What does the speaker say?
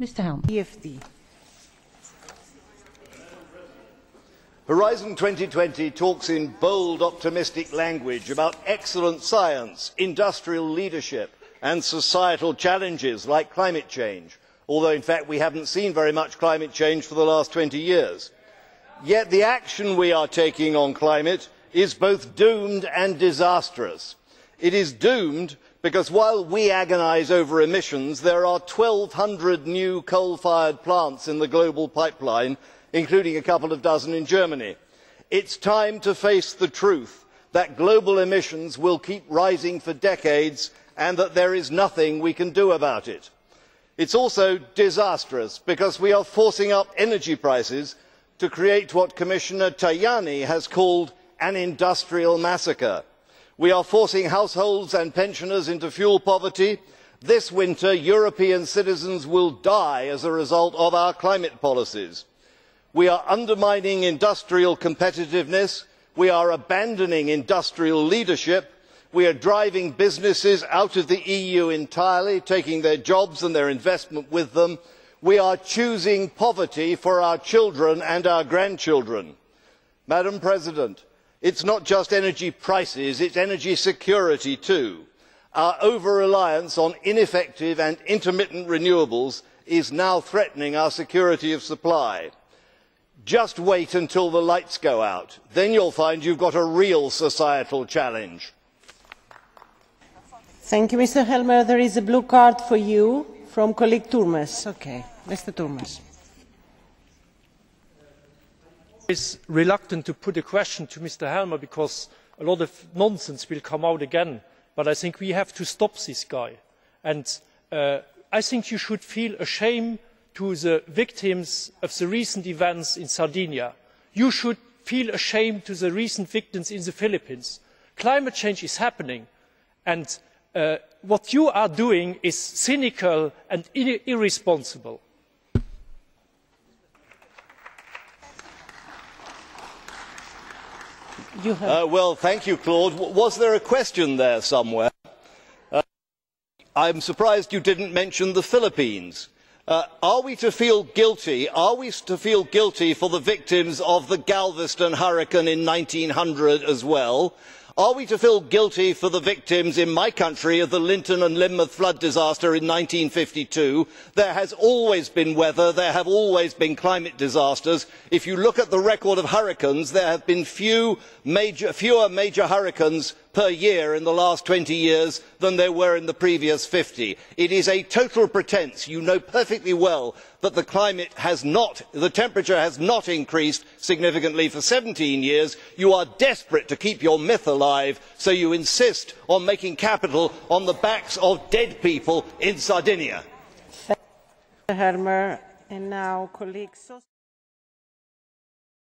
Mr. Helmer. EFD. Horizon 2020 talks in bold, optimistic language about excellent science, industrial leadership and societal challenges like climate change, although in fact we haven't seen very much climate change for the last 20 years. Yet the action we are taking on climate is both doomed and disastrous. It is doomed because while we agonise over emissions, there are 1,200 new coal-fired plants in the global pipeline, including a couple of dozen in Germany. It's time to face the truth that global emissions will keep rising for decades and that there is nothing we can do about it. It's also disastrous because we are forcing up energy prices to create what Commissioner Tajani has called an industrial massacre. We are forcing households and pensioners into fuel poverty. This winter, European citizens will die as a result of our climate policies. We are undermining industrial competitiveness. We are abandoning industrial leadership. We are driving businesses out of the EU entirely, taking their jobs and their investment with them. We are choosing poverty for our children and our grandchildren. Madam President, it's not just energy prices, it's energy security too. Our over-reliance on ineffective and intermittent renewables is now threatening our security of supply. Just wait until the lights go out. Then you'll find you've got a real societal challenge. Thank you, Mr. Helmer. There is a blue card for you from colleague Turmes. Okay, Mr. Turmes. Is reluctant to put a question to Mr. Helmer because a lot of nonsense will come out again, but I think we have to stop this guy. And I think you should feel ashamed to the victims of the recent events in Sardinia. You should feel ashamed to the recent victims in the Philippines. Climate change is happening, and what you are doing is cynical and irresponsible. Well, thank you, Claude. Was there a question there somewhere? I'm surprised you didn't mention the Philippines. Are we to feel guilty? Are we to feel guilty for the victims of the Galveston hurricane in 1900 as well? Are we to feel guilty for the victims in my country of the Linton and Lynmouth flood disaster in 1952? There has always been weather, there have always been climate disasters. If you look at the record of hurricanes, there have been fewer major hurricanes per year in the last 20 years than there were in the previous 50. It is a total pretence. You know perfectly well that the temperature has not increased significantly for 17 years. You are desperate to keep your myth alive, so you insist on making capital on the backs of dead people in Sardinia. Thank you, Mr. Helmer. And now, colleagues.